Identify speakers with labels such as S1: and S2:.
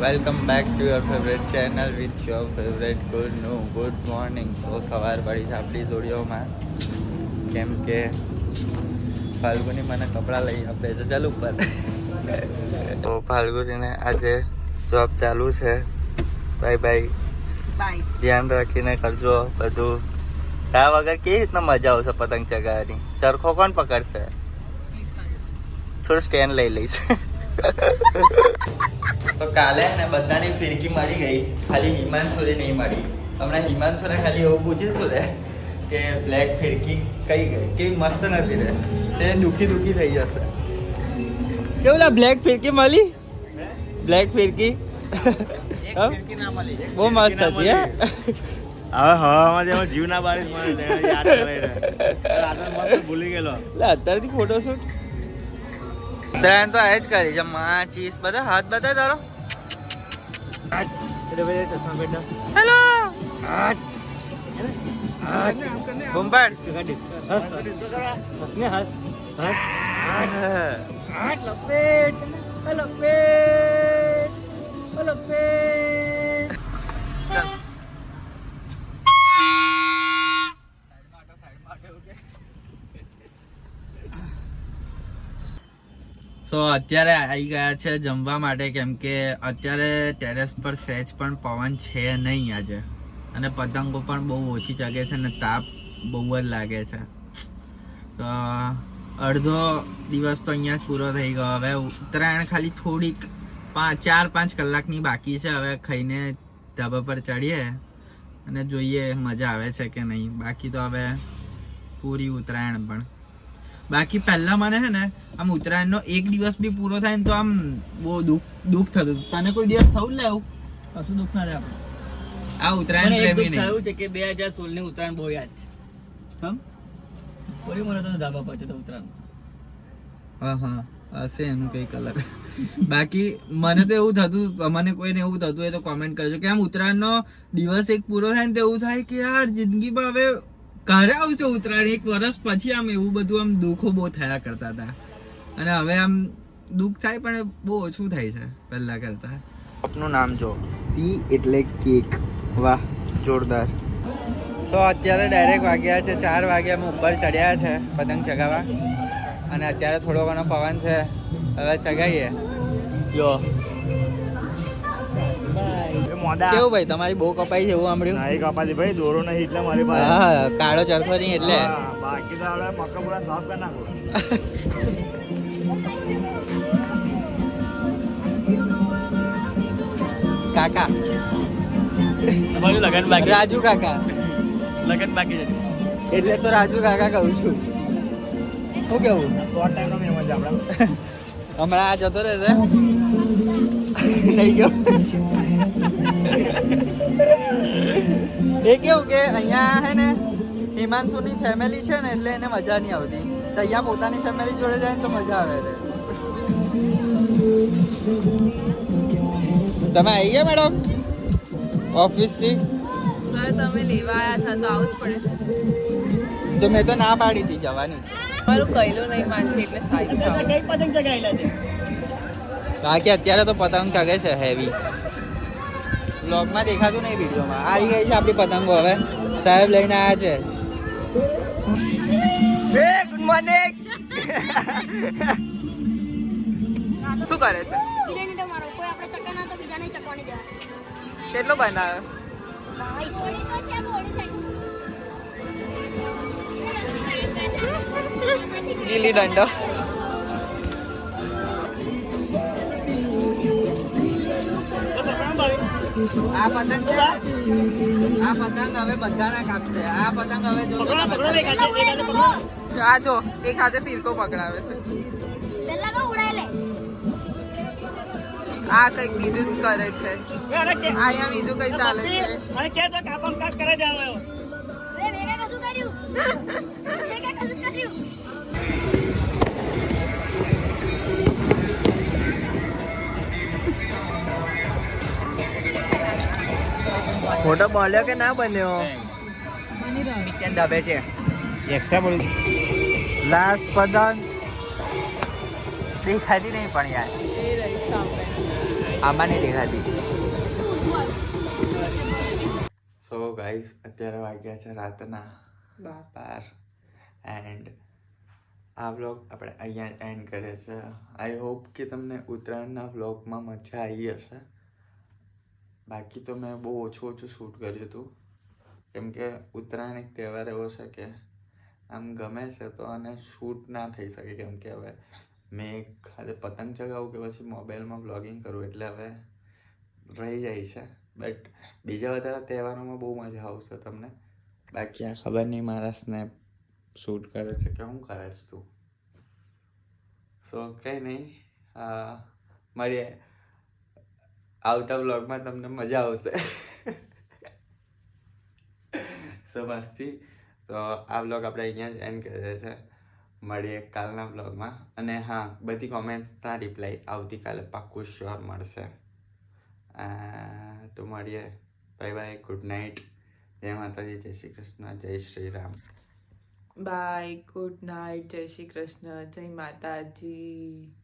S1: Welcome back to your favourite channel with your favourite good morning. તો સવાર પડી છે આપણી જોડીઓમાં, કેમ કે ફાલ્ગુની મને કપડાં લઈ આપે છે. ચાલ ઉપર. તો ફાલ્ગુનીને આજે જોબ ચાલુ છે. Bye bye. ધ્યાન રાખીને કરજો બધું. આ વગર કેવી રીતના મજા આવશે પતંગ ચગાવવાની? ચરખો કોણ પકડશે? થોડું સ્ટેન્ડ લઈ લઈશ. તો કાલે ને બધાની ફિરકી મળી ગઈ, ખાલી હિમાંશુને નહીં મળી. હમણાં હિમાંશુને ખાલી એવું પૂછીશું ને કે બ્લેક ફિરકી કઈ ગઈ, કેવી મસ્ત નથી રે, તે દુખી થઈ જશે. કેવું લા બ્લેક ફિરકી મળી? બ્લેક ફિરકી બહુ મસ્ત હતી. હે
S2: હવે હવામાં જેવો જીવ ના બારીશ મને યાદ કરાઈને મસ્ત ભૂલી ગયેલો.
S1: અત્યારથી ફોટોશૂટ ઉત્તરાયણ તો આ જ કરી છે. માચીસ બધા હાથ બતાય તારો. હેલો બુમ્પાડ તો અત્યારે આવી ગયા છે જમવા માટે, કેમ કે અત્યારે ટેરેસ પર સહેજ પણ પવન છે નહીં આજે, અને પતંગો પણ બહુ ઓછી ચગે છે ને તાપ બહુ જ લાગે છે. તો અડધો દિવસ તો અહીંયા જ પૂરો થઈ ગયો. હવે ઉત્તરાયણ ખાલી થોડીક 4-5 કલાકની બાકી છે. હવે ખાઈને ધાબા પર ચડીએ અને જોઈએ મજા આવે છે કે નહીં. બાકી તો હવે પૂરી ઉત્તરાયણ. પણ બાકી પહેલા મને હે ને આમ ઉત્તરાયણનો એક દિવસ બી પૂરો થાય ને તો આમ બહુ દુઃખ થતું. તને કોઈ દિવસ થયું ને એવું? કશું દુઃખ ના થાય. આ ઉત્તરાયણ પ્રેમી નહીં થયું છે કે 2016 ની ઉત્તરાયણ બહુ યાદ છે. કેમ? કોઈ મને તો ધાબા પર છે તો ઉત્તરાયણ. હા હશે એનું કંઈક અલગ. બાકી મને તો એવું થતું, મને કોઈને એવું થતું એ તો કોમેન્ટ કરજો કે આમ ઉત્તરાયણનો દિવસ એક પૂરો થાય ને તો એવું થાય કે યાર જિંદગીમાં હવે ઘરે આવશે ઉત્તરાયણ. 1 વર્ષ પછી આમ એવું બધું આમ દુઃખો બહુ થયા કરતા હતા, અને હવે આમ દુઃખ થાય પણ બહુ ઓછું થાય છે પહેલા કરતા. આપનું નામ જો સી એટલે કેક. વાહ જોરદાર. સો અત્યારે ડાયરેક્ટ વાગ્યા છે 4 વાગે. અમે ઉપર ચડ્યા છે પતંગ ચગાવવા, અને અત્યારે થોડો ઘણો પવન છે. હવે ચગાવીએ. જો કેવું ભાઈ તમારી બહુ કપાઈ છે એવું સાંભળ્યું?
S2: નહીં કપાતી ભાઈ, દોરો નહીં એટલે મારી પાસે.
S1: હા કાળો ચરખો નહીં એટલે.
S2: બાકી તો આપણે મક્કા પૂરા સાફ કરી નાખો.
S1: કાકા
S2: લગન બાકી.
S1: રાજુ કાકા
S2: લગન બાકી છે
S1: એટલે તો રાજુ કાકા કહું છું. શું કેવું?
S2: શોર્ટ ટાઈમ નો મહેમાન છે આપણે.
S1: હમણાં આ જતો રહેશે નહીં ગયો. એ કેવું કે અહીંયા હે ને હિમાંશુની ફેમિલી છે ને એટલે એને મજા નહીં આવતી. તો અહીંયા પોતાની ફેમિલી જોડે જાય ને તો મજા આવે છે. તમે આવી ગયા મેડમ ઓફિસથી?
S3: સર તમે લેવા આવ્યા હતા તો આવું જ પડે.
S1: તો મેં તો ના પાડી હતી જવાની.
S3: મારું કહેલું નહીં માનતી એટલે થાય છે.
S2: પતંગ ચગાવેલા છે.
S1: બાકી અત્યારે તો પતંગ ચગે છે હેવી. બ્લોગમાં દેખાતું નહીં, વિડીયોમાં. આવી ગઈ છે આપણી પતંગો. હવે સાહેબ લઈને આવ્યા છે.
S3: Good morning. શું કરે છે? કેટલો બનાવ્યો? ગીલી દંડો.
S1: આ પતંગ છે, આ પતંગ હવે બધાના કાપશે. આ પતંગ હવે
S3: આ જો એક હાથે ફિરકો પકડાવે છે. આ કઈક બીજું જ કરે છે. અહીંયા બીજું કઈ ચાલે છે.
S1: ફોટો બોલ્યો કે ના બન્યો? દબે છે એક્સ્ટ્રા બોલી. લાસ્ટ પતંગ દેખાતી નહીં પણ યાર. આમાં નહીં દેખાતી. સો ગાઈસ અત્યારે વાગ્યા છે રાતના 12 એન્ડ આ વ્લોગ આપણે અહીંયા એન્ડ કરીએ છીએ. આઈ હોપ કે તમને ઉત્તરાયણના વ્લોગમાં મજા આવી હશે. બાકી તો મેં બહુ ઓછું શૂટ કર્યું હતું કેમ કે ઉત્તરાયણ એક તહેવાર એવો છે કે આમ ગમે છે તો આને શૂટ ના થઈ શકે કેમ કે હવે મેં ખાલી પતંગ ચગાવું કે પછી મોબાઈલમાં વ્લોગિંગ કરું એટલે હવે રહી જાય છે. બટ બીજા બધા તહેવારોમાં બહુ મજા આવશે તમને. બાકી આ ખબર નહીં મારા સ્નેપ શૂટ કરે છે કે શું કરે છે તું. સો કંઈ નહીં, મળીએ આવતા વ્લોગમાં, તમને મજા આવશે. સો મસ્તી. તો આ વ્લોગ આપણે અહીંયા જ એન્ડ કરીએ છીએ. મળીએ કાલના વ્લોગમાં. અને હા, બધી કોમેન્ટ્સના રિપ્લાય આવતીકાલે પાક્કું શ્યોર મળશે. તો મળીએ. બાય બાય, ગુડ નાઇટ, જય માતાજી, જય શ્રી કૃષ્ણ, જય Shri Ram.
S3: Bye, good night, જય શ્રી કૃષ્ણ, જય માતાજી.